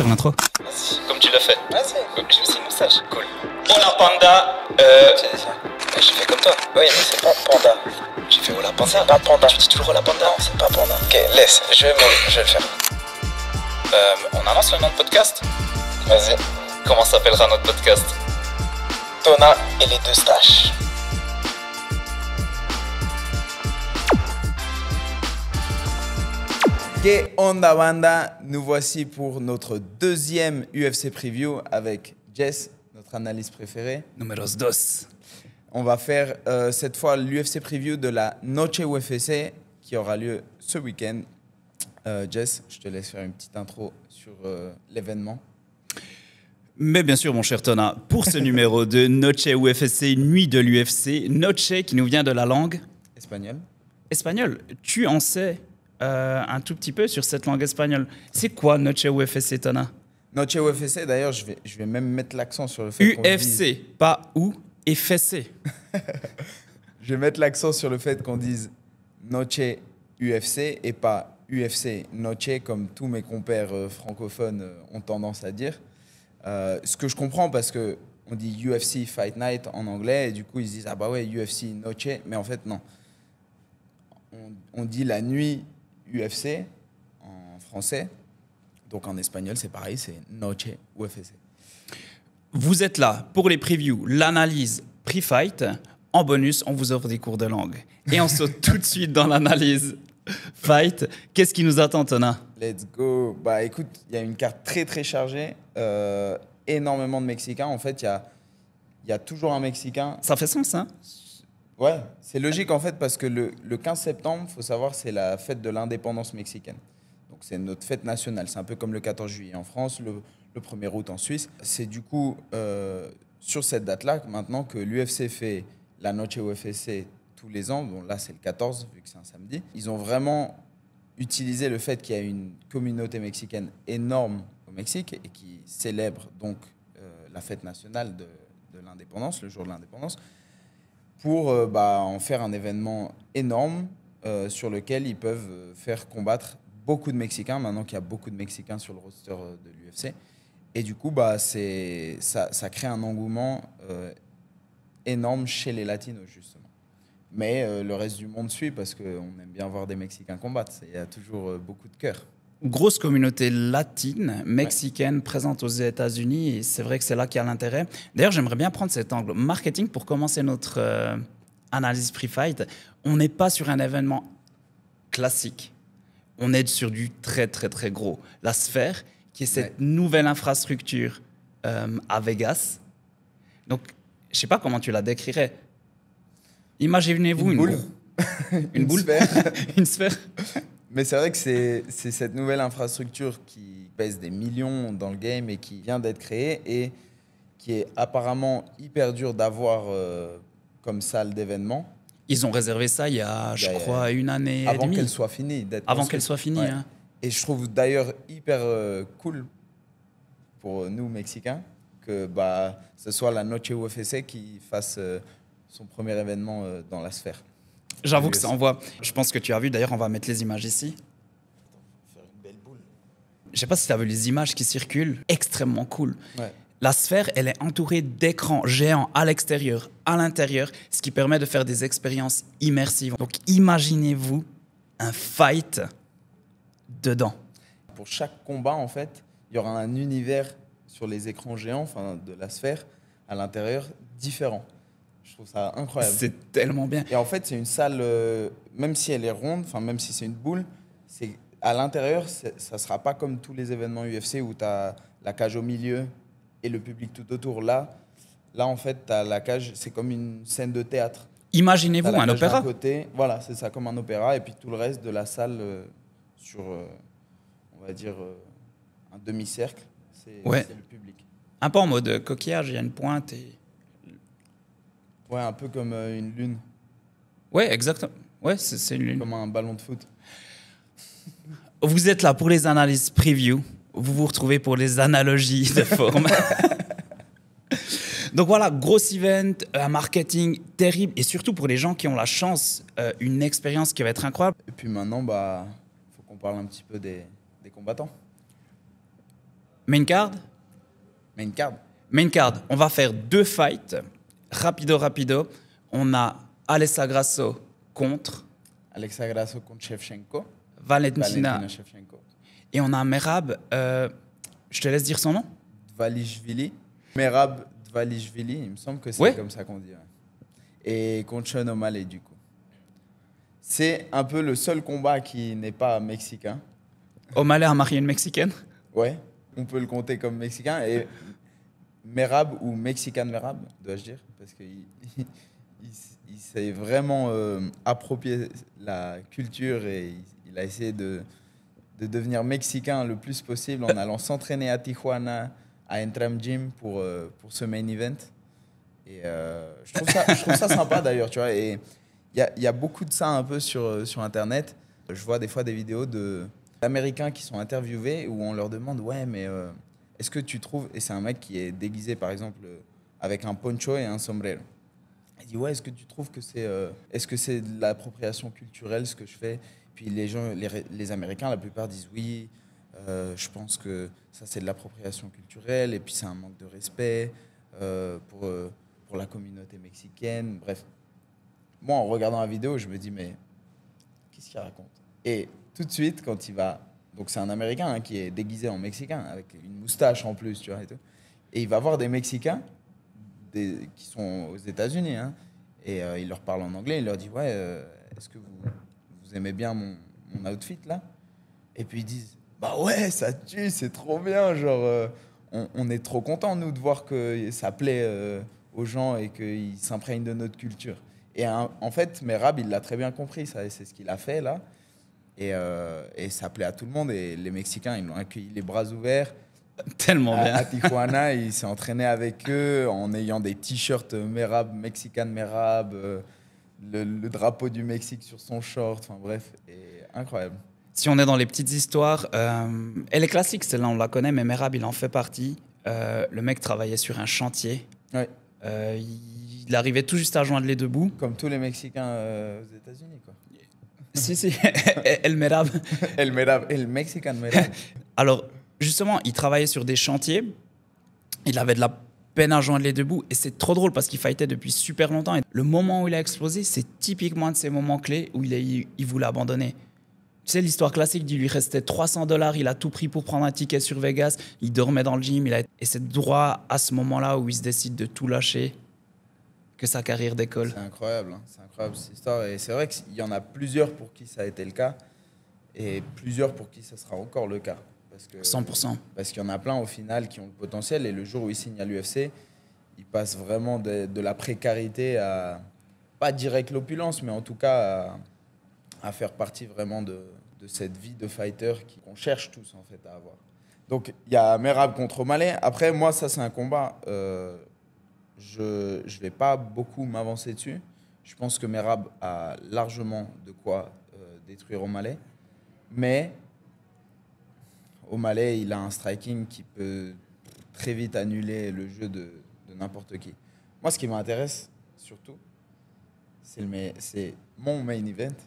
faire l'intro? Vas-y, comme tu l'as fait. Vas-y. J'ai aussi une moustache. Cool. Hola Panda. J'ai fait comme toi. Oui, mais c'est pas panda. J'ai fait Hola Panda. C'est pas panda. Tu dis toujours Hola Panda. Non, c'est pas panda. Ok, laisse. Je vais le faire. On annonce le nom de podcast. Vas-y. Comment s'appellera notre podcast? Tona et les deux staches. Que onda banda, nous voici pour notre deuxième UFC Preview avec Jess, notre analyste préférée. Numéros 2. On va faire cette fois l'UFC Preview de la Noche UFC qui aura lieu ce week-end. Jess, je te laisse faire une petite intro sur l'événement. Mais bien sûr, mon cher Tona, pour ce numéro de Noche UFC, Nuit de l'UFC, Noche qui nous vient de la langue Espagnol. espagnole. Tu en sais un tout petit peu sur cette langue espagnole. C'est quoi Noche UFC, Tona? Noche UFC, d'ailleurs, je vais même mettre l'accent sur le fait qu'on UFC, dise... pas ou et fessé. Je vais mettre l'accent sur le fait qu'on dise Noche UFC et pas UFC Noche comme tous mes compères francophones ont tendance à dire. Ce que je comprends parce que on dit UFC Fight Night en anglais et du coup ils se disent ah bah ouais UFC Noche, mais en fait non. On dit la nuit UFC en français, donc en espagnol c'est pareil, c'est Noche UFC. Vous êtes là pour les previews, l'analyse pre-fight. En bonus, on vous offre des cours de langue. Et on saute tout de suite dans l'analyse fight. Qu'est-ce qui nous attend, Tona? Let's go. Bah écoute, il y a une carte très très chargée, énormément de Mexicains. En fait, il y a toujours un Mexicain. Ça fait sens, hein? Ouais, c'est logique en fait parce que le 15 septembre, il faut savoir, c'est la fête de l'indépendance mexicaine. Donc c'est notre fête nationale. C'est un peu comme le 14 juillet en France, le 1er août en Suisse. C'est du coup sur cette date-là maintenant que l'UFC fait la Noche UFC tous les ans. Bon là c'est le 14 vu que c'est un samedi. Ils ont vraiment utilisé le fait qu'il y a une communauté mexicaine énorme au Mexique et qui célèbre donc la fête nationale de l'indépendance, le jour de l'indépendance, pour en faire un événement énorme sur lequel ils peuvent faire combattre beaucoup de Mexicains, maintenant qu'il y a beaucoup de Mexicains sur le roster de l'UFC. Et du coup, ça crée un engouement énorme chez les Latinos, justement. Mais le reste du monde suit parce qu'on aime bien voir des Mexicains combattre. Il y a toujours beaucoup de cœur. Grosse communauté latine, mexicaine, présente aux États-Unis. Et c'est vrai que c'est là qu'il y a l'intérêt. D'ailleurs, j'aimerais bien prendre cet angle marketing pour commencer notre analyse pre-fight. On n'est pas sur un événement classique. On est sur du très, très, très gros. La Sphère, qui est cette nouvelle infrastructure à Vegas. Donc, je ne sais pas comment tu la décrirais. Imaginez-vous une boule. Une boule. Sphère. Une sphère. Mais c'est vrai que c'est cette nouvelle infrastructure qui pèse des millions dans le game et qui vient d'être créée et qui est apparemment hyper dur d'avoir comme salle d'événement. Ils ont réservé ça il y a, je crois, une année et demie. Avant qu'elle soit finie. Avant qu'elle soit finie. Ouais. Hein. Et je trouve d'ailleurs hyper cool pour nous, Mexicains, que ce soit la Noche UFC qui fasse son premier événement dans la Sphère. J'avoue que ça envoie. Je pense que tu as vu, d'ailleurs, on va mettre les images ici. Faire une belle boule. Je ne sais pas si tu as vu les images qui circulent. Extrêmement cool. Ouais. La Sphère, elle est entourée d'écrans géants à l'extérieur, à l'intérieur, ce qui permet de faire des expériences immersives. Donc, imaginez-vous un fight dedans. Pour chaque combat, en fait, il y aura un univers sur les écrans géants, enfin de la Sphère, à l'intérieur, différent. Je trouve ça incroyable. C'est tellement bien. Et en fait, c'est une salle, même si elle est ronde, enfin même si c'est une boule, à l'intérieur, ça ne sera pas comme tous les événements UFC où tu as la cage au milieu et le public tout autour. Là en fait, tu as la cage, c'est comme une scène de théâtre. Imaginez-vous un opéra. Côté, voilà, c'est ça, comme un opéra. Et puis tout le reste de la salle sur, on va dire, un demi-cercle, c'est le public. Un peu en mode coquillage, il y a une pointe et... Ouais, un peu comme une lune. Ouais, exactement. Ouais, c'est une lune. Comme un ballon de foot. Vous êtes là pour les analyses preview. Vous vous retrouvez pour les analogies de forme. Donc voilà, gros event, un marketing terrible et surtout pour les gens qui ont la chance, une expérience qui va être incroyable. Et puis maintenant, faut qu'on parle un petit peu des combattants. Main card? Main card. Main card, on va faire 2 fights. Rapido. On a Alessa Grasso contre Alexa Grasso contre Shevchenko. Valentina. Shevchenko. Et on a Merab, je te laisse dire son nom. Dvalishvili. Merab Dvalishvili, il me semble que c'est Ouais. comme ça qu'on dit. Ouais. Et contre Sean O'Malley, du coup. C'est un peu le seul combat qui n'est pas mexicain. O'Malley a marié une Mexicaine. Ouais, on peut le compter comme mexicain. Et Merab, ou Mexican Merab, dois-je dire, parce qu'il il s'est vraiment approprié la culture et il a essayé de devenir mexicain le plus possible en allant s'entraîner à Tijuana, à Entram Gym pour ce main event. Et je trouve ça sympa d'ailleurs, tu vois. Et il y a beaucoup de ça un peu sur Internet. Je vois des fois des vidéos d'Américains qui sont interviewés où on leur demande « Ouais, mais est-ce que tu trouves… » Et c'est un mec qui est déguisé, par exemple, avec un poncho et un sombrero. Il dit « Ouais, est-ce que tu trouves que c'est est-ce que c'est de l'appropriation culturelle, ce que je fais ?» Puis les gens, les Américains, la plupart disent « Oui, je pense que ça, c'est de l'appropriation culturelle. Et puis, c'est un manque de respect pour la communauté mexicaine. » Bref. Moi, en regardant la vidéo, je me dis « Mais qu'est-ce qu'il raconte ?» Et tout de suite, quand il va… Donc, c'est un Américain hein, qui est déguisé en Mexicain, avec une moustache en plus, tu vois, et tout. Et il va voir des Mexicains qui sont aux États-Unis, hein, et il leur parle en anglais. Il leur dit « Ouais, est-ce que vous aimez bien mon outfit, là ?» Et puis, ils disent « Bah ouais, ça tue, c'est trop bien. Genre, on est trop contents, nous, de voir que ça plaît aux gens et qu'ils s'imprègnent de notre culture. » Et en fait, Merab, il l'a très bien compris, ça, et c'est ce qu'il a fait, là. Et ça plaît à tout le monde. Et les Mexicains, ils l'ont accueilli les bras ouverts. Tellement bien. À Tijuana, il s'est entraîné avec eux en ayant des t-shirts Merab, Mexican Merab, le drapeau du Mexique sur son short. Enfin bref, et incroyable. Si on est dans les petites histoires, elle est classique, celle-là, on la connaît, mais Merab, il en fait partie. Le mec travaillait sur un chantier. Ouais. Il arrivait tout juste à joindre les deux bouts. Comme tous les Mexicains aux États-Unis, quoi. Si, El Merab. El Merab, El Mexican Merab. Alors, justement, il travaillait sur des chantiers. Il avait de la peine à joindre les deux bouts. Et c'est trop drôle parce qu'il fightait depuis super longtemps. Et le moment où il a explosé, c'est typiquement un de ces moments clés où il voulait abandonner. Tu sais, l'histoire classique dit lui restait $300. Il a tout pris pour prendre un ticket sur Vegas. Il dormait dans le gym. Et c'est droit à ce moment-là où il se décide de tout lâcher que sa carrière décolle. C'est incroyable, hein. C'est incroyable cette histoire. Et c'est vrai qu'il y en a plusieurs pour qui ça a été le cas et plusieurs pour qui ça sera encore le cas. Parce que, 100%. Parce qu'il y en a plein au final qui ont le potentiel et le jour où ils signent à l'UFC, ils passent vraiment de la précarité à, pas direct l'opulence, mais en tout cas à faire partie vraiment de cette vie de fighter qu'on cherche tous en fait à avoir. Donc il y a Merab contre O'Malley. Après, moi, ça c'est un combat… je ne vais pas beaucoup m'avancer dessus. Je pense que Merab a largement de quoi détruire O'Malley. Mais O'Malley, il a un striking qui peut très vite annuler le jeu de n'importe qui. Moi, ce qui m'intéresse surtout, c'est mon main event.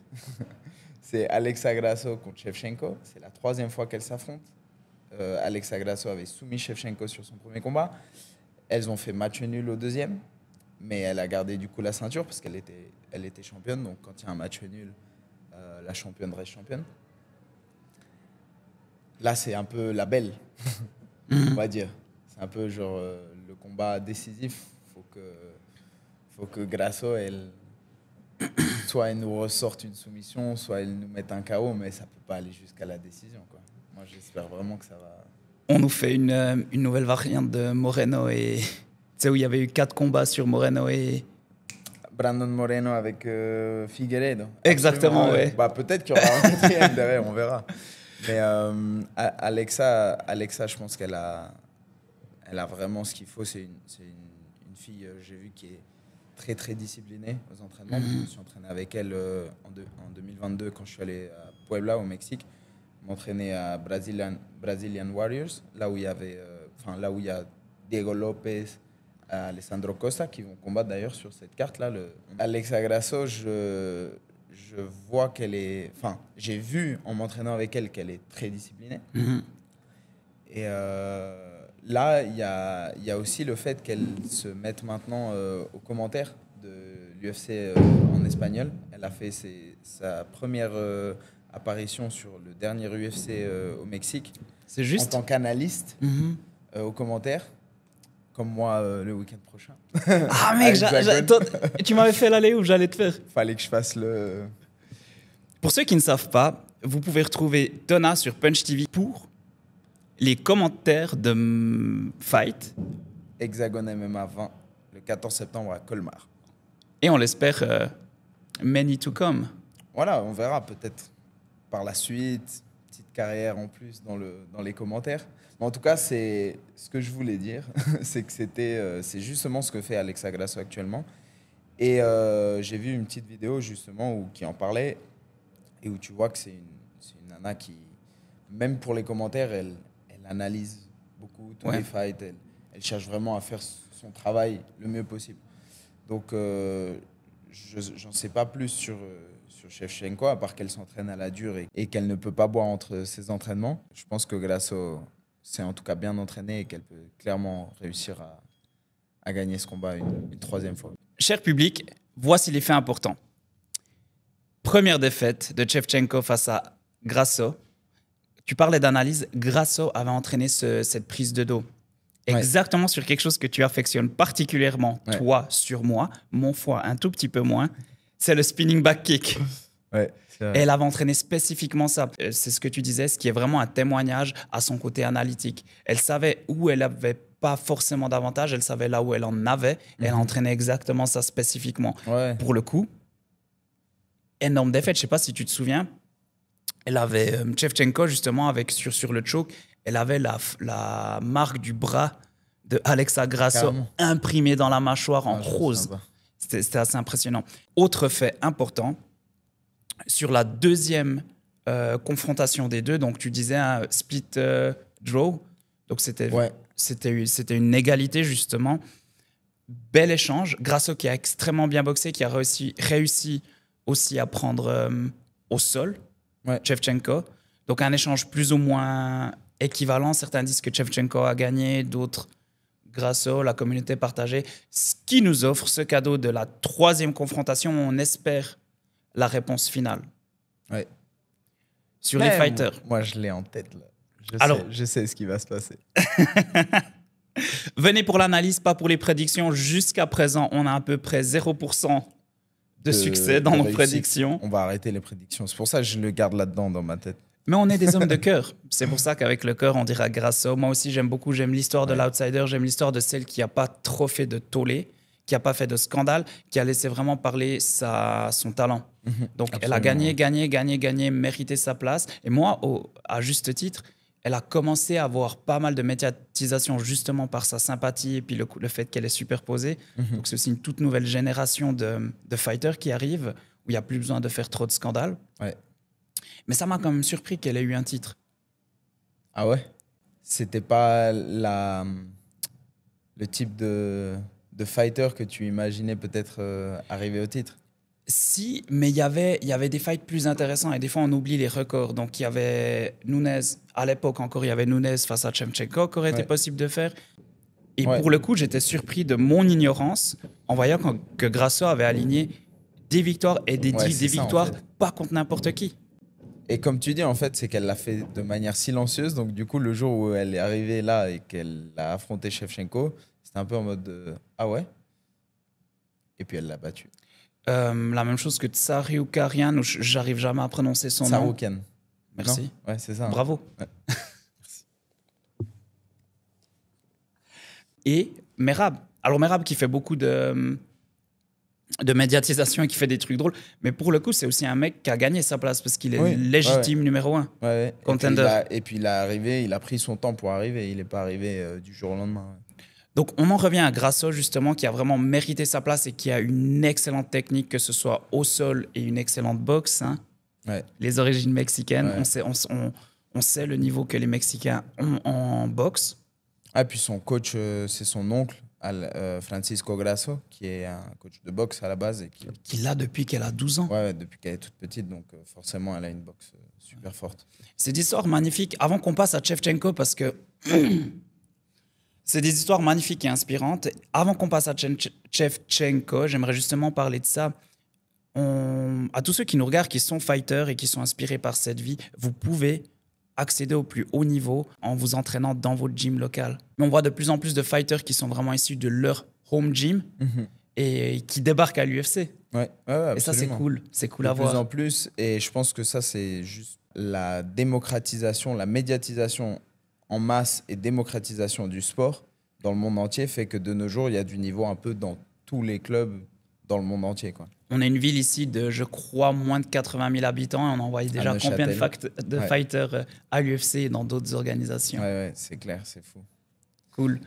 C'est Alexa Grasso contre Shevchenko. C'est la 3e fois qu'elles s'affrontent. Alexa Grasso avait soumis Shevchenko sur son premier combat. Elles ont fait match nul au 2e, mais elle a gardé du coup la ceinture parce qu'elle était championne. Donc quand il y a un match nul, la championne reste championne. Là, c'est un peu la belle, on va dire. C'est un peu genre le combat décisif. Faut que Grasso, soit elle nous ressorte une soumission, soit elle nous mette un KO, mais ça peut pas aller jusqu'à la décision, quoi. Moi, j'espère vraiment que ça va… On nous fait une nouvelle variante de Moreno et… Tu sais, où il y avait eu 4 combats sur Moreno et… Brandon Moreno avec Figueiredo. Exactement, ouais. ouais. Bah, peut-être qu'il y aura un 4e derrière, on verra. Mais Alexa, je pense qu'elle a vraiment ce qu'il faut. C'est une fille, j'ai vu, qui est très, très disciplinée aux entraînements. Je me suis entraîné avec elle en 2022 quand je suis allé à Puebla, au Mexique. M'entraîner à Brazilian Warriors, là où il y a Diego Lopez, Alessandro Costa, qui vont combattre d'ailleurs sur cette carte-là. Alexa Grasso, je vois qu'elle est… Enfin, j'ai vu en m'entraînant avec elle qu'elle est très disciplinée. Et là, il y a aussi le fait qu'elle se mette maintenant aux commentaires de l'UFC en espagnol. Elle a fait sa première apparition sur le dernier UFC au Mexique. C'est En juste. tant qu'analyste aux commentaires, comme moi le week-end prochain. Ah mec, tu m'avais fait l'aller où j'allais te faire. Fallait que je fasse le... Pour ceux qui ne savent pas, vous pouvez retrouver Donna sur Punch TV pour les commentaires de Fight. Hexagone MMA 20, le 14 septembre à Colmar. Et on l'espère, many to come. Voilà, on verra peut-être par la suite, petite carrière en plus dans les commentaires. Mais en tout cas, c'est ce que je voulais dire, c'est que c'est justement ce que fait Alexa Grasso actuellement. Et j'ai vu une petite vidéo justement qui en parlait et où tu vois que c'est une nana qui, même pour les commentaires, elle analyse beaucoup tous les fights. Elle cherche vraiment à faire son travail le mieux possible. Donc, j'en sais pas plus sur Shevchenko, à part qu'elle s'entraîne à la dure et qu'elle ne peut pas boire entre ses entraînements. Je pense que Grasso s'est en tout cas bien entraînée et qu'elle peut clairement réussir à gagner ce combat une troisième fois. Cher public, voici les faits importants. Première défaite de Shevchenko face à Grasso. Tu parlais d'analyse. Grasso avait entraîné cette prise de dos. Exactement sur quelque chose que tu affectionnes particulièrement, toi, sur moi, mon foie un tout petit peu moins. C'est le spinning back kick. Et elle avait entraîné spécifiquement ça. C'est ce que tu disais, ce qui est vraiment un témoignage à son côté analytique. Elle savait où elle n'avait pas forcément d'avantage, elle savait là où elle en avait. Et elle entraînait exactement ça spécifiquement. Pour le coup, énorme défaite. Je ne sais pas si tu te souviens. Elle avait Shevchenko, justement, sur le choke, elle avait la marque du bras de Alexa Grasso imprimée dans la mâchoire en rose. C'était assez impressionnant. Autre fait important, sur la deuxième confrontation des deux, donc tu disais un split draw, donc c'était une égalité justement. Bel échange. Grasso qui a extrêmement bien boxé, qui a réussi aussi à prendre au sol Shevchenko. Donc un échange plus ou moins équivalent. Certains disent que Shevchenko a gagné, d'autres Grasso, la communauté partagée. Ce qui nous offre ce cadeau de la troisième confrontation, on espère la réponse finale. Sur les fighters. Moi, je l'ai en tête là. Je sais ce qui va se passer. Venez pour l'analyse, pas pour les prédictions. Jusqu'à présent, on a à peu près 0% de succès dans nos prédictions. On va arrêter les prédictions. C'est pour ça que je le garde là-dedans dans ma tête. Mais on est des hommes de cœur. C'est pour ça qu'avec le cœur, on dira Grasso. Moi aussi, j'aime l'histoire de l'outsider. J'aime l'histoire de celle qui n'a pas trop fait de tollé, qui n'a pas fait de scandale, qui a laissé vraiment parler son talent. Donc, elle a gagné, mérité sa place. Et moi, à juste titre, elle a commencé à avoir pas mal de médiatisation justement par sa sympathie et puis le fait qu'elle est superposée. Donc, c'est aussi une toute nouvelle génération de fighters qui arrive où il n'y a plus besoin de faire trop de scandales. Mais ça m'a quand même surpris qu'elle ait eu un titre. Ah ouais? C'était pas le type de fighter que tu imaginais peut-être arriver au titre? Si, mais il y avait des fights plus intéressants et des fois on oublie les records. Donc il y avait Nunes, à l'époque encore, il y avait Nunes face à Shevchenko qui aurait été possible de faire. Et pour le coup, j'étais surpris de mon ignorance en voyant que Grasso avait aligné des victoires et des victoires en fait. Pas contre n'importe qui. Et comme tu dis, en fait, c'est qu'elle l'a fait de manière silencieuse. Donc du coup, le jour où elle est arrivée là et qu'elle a affronté Shevchenko, c'était un peu en mode ah ouais? Et puis elle l'a battu. La même chose que Tsariukarian, où j'arrive jamais à prononcer son nom. Tsarukyan. Merci. Ouais, c'est ça. Bravo. Ouais. Merci. Et Merab. Alors Merab qui fait beaucoup de médiatisation et qui fait des trucs drôles. Mais pour le coup, c'est aussi un mec qui a gagné sa place parce qu'il est légitime numéro 1. Contender. Et puis il a pris son temps pour arriver. Il n'est pas arrivé du jour au lendemain. Donc, on en revient à Grasso, justement, qui a vraiment mérité sa place et qui a une excellente technique, que ce soit au sol et une excellente boxe. Hein. Les origines mexicaines, on sait le niveau que les Mexicains ont en boxe. Ah, puis son coach, c'est son oncle, Francisco Grasso, qui est un coach de boxe à la base. Qui l'a depuis qu'elle a 12 ans. Ouais, depuis qu'elle est toute petite, donc forcément, elle a une boxe super forte. C'est une histoire magnifique. Avant qu'on passe à Shevchenko, parce que C'est des histoires magnifiques et inspirantes. Avant qu'on passe à Shevchenko, j'aimerais justement parler de ça. À tous ceux qui nous regardent, qui sont fighters et qui sont inspirés par cette vie, vous pouvez accéder au plus haut niveau en vous entraînant dans votre gym local. Mais on voit de plus en plus de fighters qui sont vraiment issus de leur home gym et qui débarquent à l'UFC. Ouais, et ça, c'est cool. C'est cool de à voir. De plus en plus. Et je pense que ça, c'est juste la démocratisation, la médiatisation en masse et démocratisation du sport dans le monde entier fait que de nos jours, il y a du niveau un peu dans tous les clubs dans le monde entier, quoi. On est une ville ici de, je crois, moins de 80 000 habitants et on envoie déjà combien de fighters à l'UFC et dans d'autres organisations. Ouais, c'est clair, c'est fou. Cool.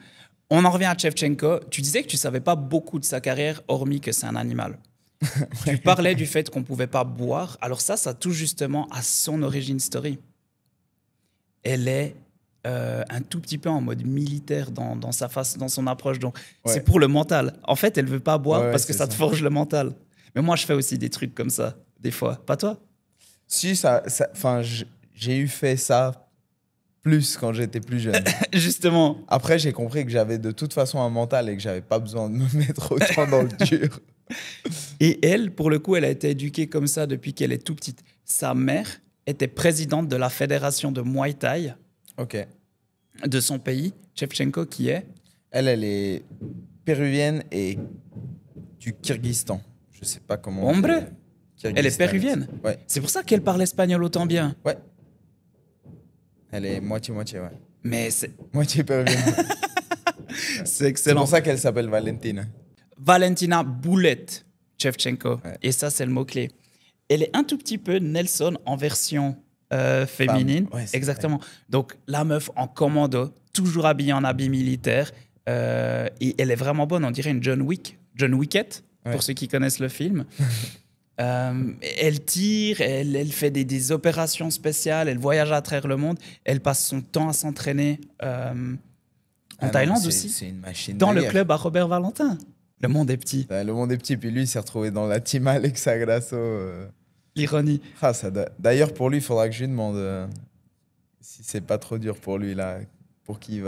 On en revient à Shevchenko. Tu disais que tu ne savais pas beaucoup de sa carrière, hormis que c'est un animal. Tu parlais du fait qu'on ne pouvait pas boire. Alors ça touche justement à son origin story. Elle est un tout petit peu en mode militaire dans sa face, dans son approche. Donc, c'est pour le mental. En fait, elle ne veut pas boire parce que ça te forge le mental. Mais moi, je fais aussi des trucs comme ça, des fois. Pas toi? Si, j'ai eu fait ça plus quand j'étais plus jeune. Justement. Après, j'ai compris que j'avais de toute façon un mental et que j'avais pas besoin de me mettre autant dans le dur. Et elle, pour le coup, elle a été éduquée comme ça depuis qu'elle est tout petite. Sa mère était présidente de la fédération de Muay Thai de son pays. Shevchenko, qui est? Elle est péruvienne et du Kyrgyzstan. Je sais pas comment. Hombre, elle est péruvienne. Ouais. C'est pour ça qu'elle parle espagnol autant bien. Ouais. Elle est moitié-moitié, ouais. Mais c'est... Moitié péruvienne. C'est excellent. C'est pour ça qu'elle s'appelle Valentina. Valentina Bullet Shevchenko. Ouais. Et ça, c'est le mot-clé. Elle est un tout petit peu Nelson en version féminine. Ouais, exactement. Vrai. Donc, la meuf en commando, toujours habillée en habit militaire. Et elle est vraiment bonne. On dirait une John Wickett, pour ceux qui connaissent le film. Elle tire, elle fait des opérations spéciales, elle voyage à travers le monde, elle passe son temps à s'entraîner en Thaïlande aussi. C'est une machine dans le club à Robert Valentin. Le monde est petit. Le monde est petit, puis lui, il s'est retrouvé dans la team Alexa Grasso. L'ironie. D'ailleurs, pour lui, il faudra que je lui demande si c'est pas trop dur pour lui, là, pour qui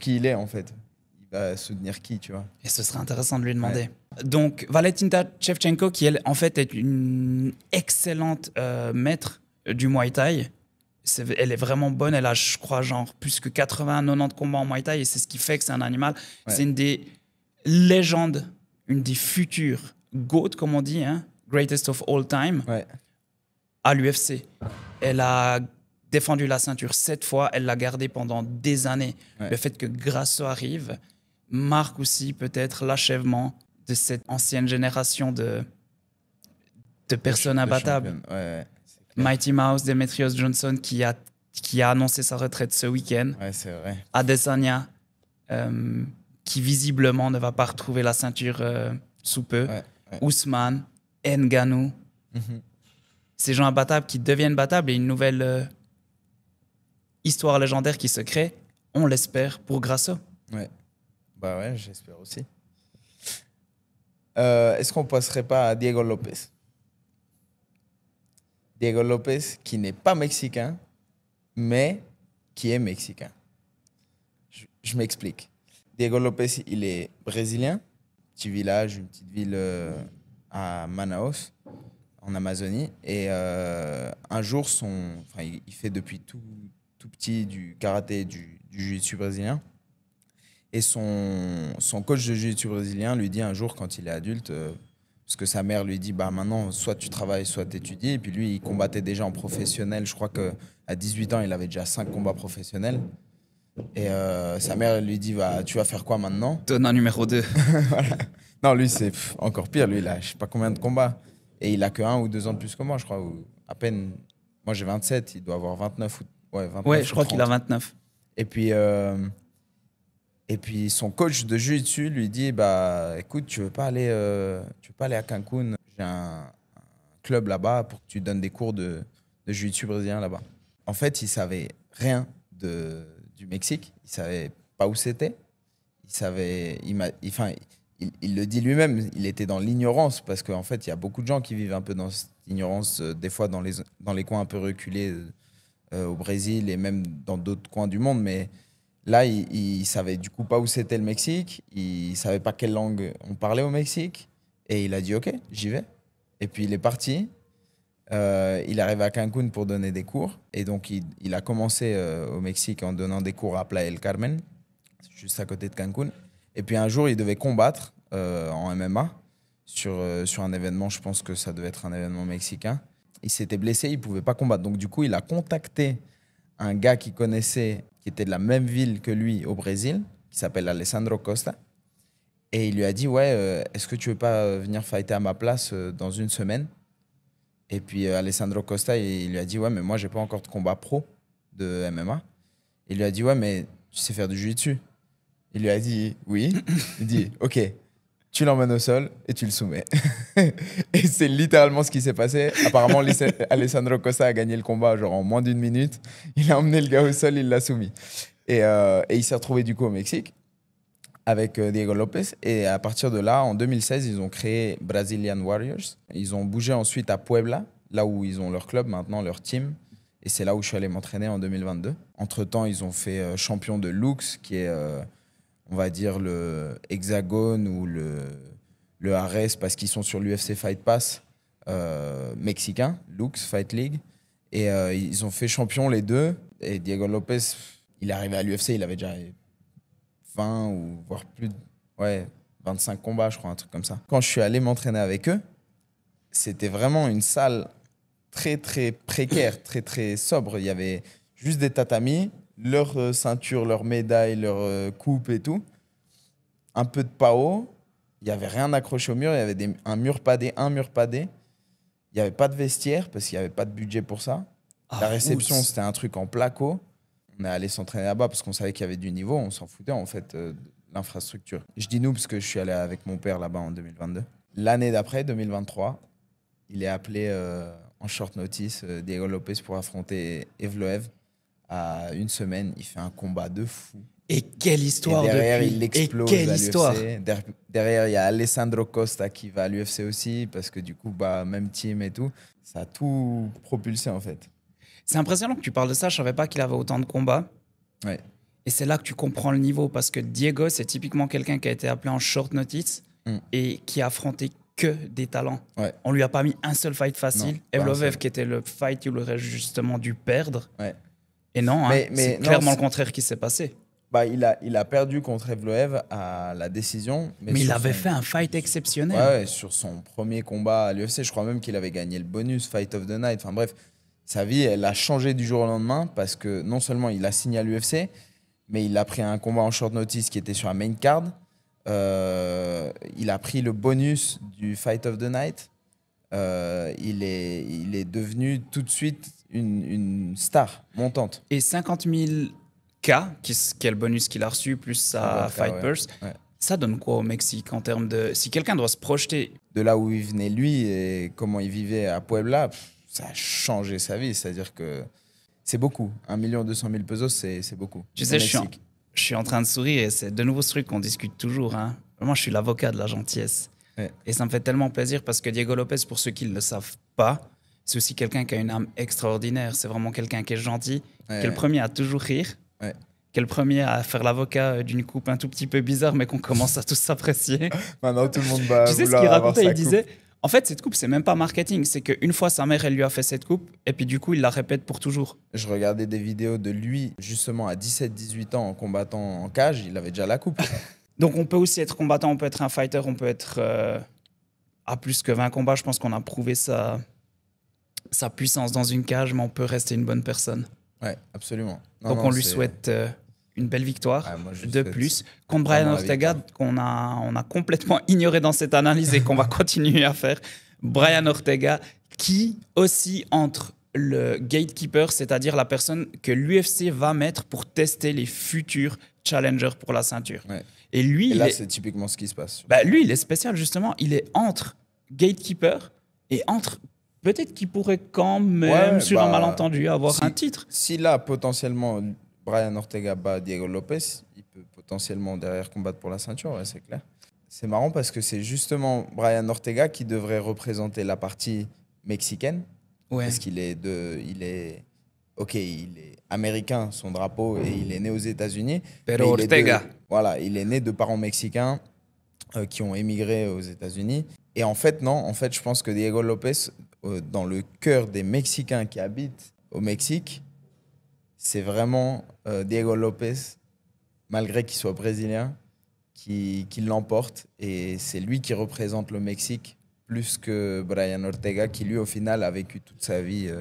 il est, en fait. Il va soutenir qui, tu vois. Et ce serait intéressant de lui demander. Ouais. Donc, Valentina Shevchenko, qui, elle, en fait, est une excellente maître du Muay Thai. Elle est vraiment bonne. Elle a, je crois, genre plus que 80-90 combats en Muay Thai. Et c'est ce qui fait que c'est un animal. Ouais. C'est une des légendes, une des futures GOAT, comme on dit, hein, greatest of all time, à l'UFC. Elle a défendu la ceinture 7 fois. Elle l'a gardée pendant des années. Ouais. Le fait que Grasso arrive marque aussi peut-être l'achèvement de cette ancienne génération de personnes imbattables. Mighty Mouse, Demetrius Johnson, qui a annoncé sa retraite ce week-end. Ouais, c'est vrai. Adesanya, qui visiblement ne va pas retrouver la ceinture sous peu. Ousmane, Ngannou. Ces gens imbattables qui deviennent battables et une nouvelle histoire légendaire qui se crée, on l'espère, pour Grasso. Ouais. Bah ouais, j'espère aussi. Est-ce qu'on passerait pas à Diego Lopez? Diego Lopez, qui n'est pas mexicain, mais qui est mexicain. Je m'explique. Diego Lopez, il est brésilien, petit village, une petite ville à Manaus, en Amazonie. Et un jour, il fait depuis tout petit du karaté, du jiu-jitsu brésilien. Et son coach de jiu-jitsu brésilien lui dit un jour, quand il est adulte, parce que sa mère lui dit, bah maintenant, soit tu travailles, soit tu étudies. Et puis lui, il combattait déjà en professionnel. Je crois qu'à 18 ans, il avait déjà 5 combats professionnels. Et sa mère lui dit, bah, tu vas faire quoi maintenant? Donnant numéro 2. Voilà. Non, lui, c'est encore pire. Lui, il a je sais pas combien de combats. Et il a que 1 ou 2 ans de plus que moi, je crois. Ou à peine. Moi, j'ai 27. Il doit avoir 29 ou 29 ouais, je crois 30. qu'il a 29. Et puis son coach de jiu-jitsu lui dit, bah écoute, tu veux pas aller à Cancun? J'ai un club là-bas pour que tu donnes des cours de jiu-jitsu brésilien là-bas. En fait, il savait rien du Mexique. Il savait pas où c'était. Il le dit lui-même. Il était dans l'ignorance parce qu'en fait, il y a beaucoup de gens qui vivent un peu dans cette ignorance, des fois dans les coins un peu reculés au Brésil et même dans d'autres coins du monde. Mais là, il savait du coup pas où c'était le Mexique. Il savait pas quelle langue on parlait au Mexique. Et il a dit OK, j'y vais. Et puis il est parti. Il est arrivé à Cancún pour donner des cours. Et donc il a commencé au Mexique en donnant des cours à Playa del Carmen, juste à côté de Cancún. Et puis un jour, il devait combattre en MMA sur un événement, je pense que ça devait être un événement mexicain. Il s'était blessé, il ne pouvait pas combattre. Donc du coup, il a contacté un gars qu'il connaissait, qui était de la même ville que lui au Brésil, qui s'appelle Alessandro Costa. Et il lui a dit, ouais, est-ce que tu veux pas venir fighter à ma place dans une semaine? Et puis Alessandro Costa, il lui a dit, ouais, mais moi, j'ai pas encore de combat pro de MMA. Il lui a dit, ouais, mais tu sais faire du jiu-jitsu? Il lui a dit, oui. Il dit, OK, tu l'emmènes au sol et tu le soumets. Et c'est littéralement ce qui s'est passé. Apparemment, Alessandro Costa a gagné le combat genre en moins d'1 minute. Il a emmené le gars au sol, il l'a soumis. Et il s'est retrouvé du coup au Mexique avec Diego Lopez. Et à partir de là, en 2016, ils ont créé Brazilian Warriors. Ils ont bougé ensuite à Puebla, là où ils ont leur club maintenant, leur team. Et c'est là où je suis allé m'entraîner en 2022. Entre-temps, ils ont fait champion de Lux, qui est, on va dire, le Hexagone ou le Ares, parce qu'ils sont sur l'UFC Fight Pass mexicain, Lux Fight League. Et ils ont fait champion les deux. Et Diego Lopez, il est arrivé à l'UFC, il avait déjà 20 ou voire plus, 25 combats, je crois, un truc comme ça. Quand je suis allé m'entraîner avec eux, c'était vraiment une salle très, très précaire, très, très sobre. Il y avait juste des tatamis, leur ceinture, leur médaille, leur coupe et tout. Un peu de pao. Il n'y avait rien accroché au mur. Il y avait un mur padé. Il n'y avait pas de vestiaire parce qu'il n'y avait pas de budget pour ça. La réception, c'était un truc en placo. On est allé s'entraîner là-bas parce qu'on savait qu'il y avait du niveau. On s'en foutait, en fait, de l'infrastructure. Je dis nous parce que je suis allé avec mon père là-bas en 2022. L'année d'après, 2023, il est appelé en short notice, Diego Lopez, pour affronter Evloev à une semaine. Il fait un combat de fou. Et quelle histoire et derrière, depuis. Il explose et quelle à histoire. l'UFC. Derrière, il y a Alessandro Costa qui va à l'UFC aussi parce que du coup, même team et tout. Ça a tout propulsé, en fait. C'est impressionnant que tu parles de ça. Je savais pas qu'il avait autant de combats. Ouais. Et c'est là que tu comprends le niveau parce que Diego, c'est typiquement quelqu'un qui a été appelé en short notice et qui a affronté que des talents. Ouais. On lui a pas mis un seul fight facile. Evloev, qui était le fight qu'il aurait justement dû perdre. Ouais. Et non, Mais c'est non, clairement le contraire qui s'est passé. Il a perdu contre Evloev à la décision. Mais il avait fait un fight exceptionnel. Ouais, sur son premier combat à l'UFC. Je crois même qu'il avait gagné le bonus Fight of the Night. Enfin bref, sa vie, elle a changé du jour au lendemain parce que non seulement il a signé à l'UFC, mais il a pris un combat en short notice qui était sur la main card. Il a pris le bonus du Fight of the Night. Il est devenu tout de suite une star montante. Et 50 000 K, qui est le bonus qu'il a reçu, plus sa Fight Purse, ça donne quoi au Mexique en termes de... Si quelqu'un doit se projeter... De là où il venait lui et comment il vivait à Puebla, ça a changé sa vie. C'est-à-dire que c'est beaucoup. 1 200 000 pesos, c'est beaucoup. Tu sais, je suis en train de sourire et c'est de nouveau ce truc qu'on discute toujours. Hein. Moi, je suis l'avocat de la gentillesse. Ouais. Et ça me fait tellement plaisir parce que Diego Lopez, pour ceux qui ne le savent pas, c'est aussi quelqu'un qui a une âme extraordinaire. C'est vraiment quelqu'un qui est gentil, qui est le premier à toujours rire, qui est le premier à faire l'avocat d'une coupe un tout petit peu bizarre, mais qu'on commence à tous apprécier. Maintenant, tout le monde va. Tu sais ce qu'il racontait? Il disait, en fait, cette coupe, c'est même pas marketing. C'est qu'une fois, sa mère, elle lui a fait cette coupe, et puis du coup, il la répète pour toujours. Je regardais des vidéos de lui, justement, à 17-18 ans, en combattant en cage. Il avait déjà la coupe. Donc, on peut aussi être combattant, on peut être un fighter, on peut être à plus que 20 combats. Je pense qu'on a prouvé sa puissance dans une cage, mais on peut rester une bonne personne. Ouais, absolument. Donc, on lui souhaite une belle victoire de plus contre Brian Ortega, qu'on a complètement ignoré dans cette analyse et qu'on va continuer à faire. Brian Ortega, qui aussi entre le gatekeeper, c'est-à-dire la personne que l'UFC va mettre pour tester les futurs challengers pour la ceinture. Ouais. Et lui, là, c'est typiquement ce qui se passe. Lui, il est spécial, justement. Il est entre gatekeeper et entre... Peut-être qu'il pourrait quand même, sur un malentendu, avoir un titre. Si là, potentiellement, Brian Ortega bat Diego Lopez, il peut potentiellement derrière combattre pour la ceinture, c'est clair. C'est marrant parce que c'est justement Brian Ortega qui devrait représenter la partie mexicaine. Parce qu'il est ok, il est américain, son drapeau, et il est né aux États-Unis. Pero mais Ortega. Voilà, il est né de parents mexicains qui ont émigré aux États-Unis. Et en fait, non, en fait, je pense que Diego Lopez, dans le cœur des Mexicains qui habitent au Mexique, c'est vraiment Diego Lopez, malgré qu'il soit brésilien, qui l'emporte. Et c'est lui qui représente le Mexique plus que Brian Ortega, qui lui, au final, a vécu toute sa vie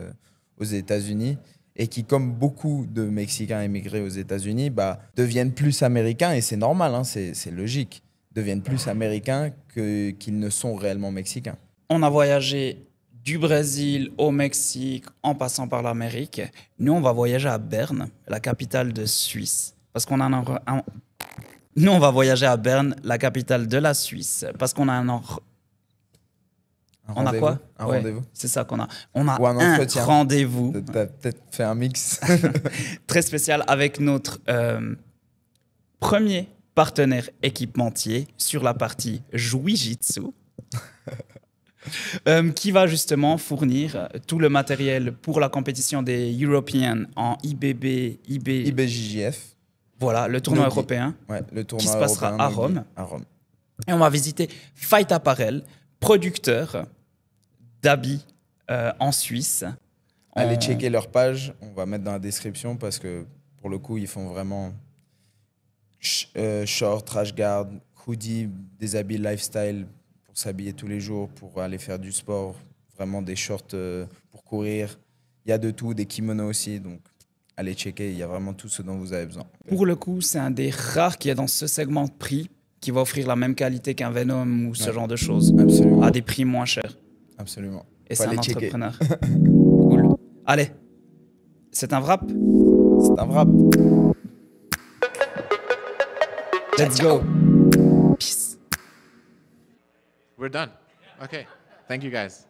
aux États-Unis et qui, comme beaucoup de Mexicains émigrés aux États-Unis, deviennent plus américains. Et c'est normal, hein, c'est logique. Deviennent plus américains qu'ils ne sont réellement mexicains. On a voyagé du Brésil au Mexique en passant par l'Amérique. Nous, on va voyager à Berne, la capitale de Suisse. Parce qu'on a Nous, on va voyager à Berne, la capitale de la Suisse. Parce qu'on a on a quoi? Un rendez-vous. C'est ça qu'on a. On a Ou un entretien. rendez-vous Tu as peut-être fait un mix. très spécial avec notre premier partenaire équipementier sur la partie Jiu-Jitsu. Qui va justement fournir tout le matériel pour la compétition des European en IBJJF. Voilà, le tournoi Nogi. européen Ouais, le tournoi qui se passera européen à Nogi, Rome. À Rome. Et on va visiter Fight Apparel, producteur d'habits en Suisse. Allez checker leur page, on va mettre dans la description parce que pour le coup, ils font vraiment short, rash guard, hoodie, des habits lifestyle pour s'habiller tous les jours, pour aller faire du sport, vraiment des shorts pour courir. Il y a de tout, des kimonos aussi, donc allez checker, il y a vraiment tout ce dont vous avez besoin. Pour le coup, c'est un des rares qui est dans ce segment de prix qui va offrir la même qualité qu'un Venom ou ce genre de choses Absolument. à des prix moins chers. Absolument. Et Faut c'est un aller checker. entrepreneur. Cool. Allez, c'est un wrap. C'est un wrap. Let's go. Peace. We're done. Okay. Thank you guys.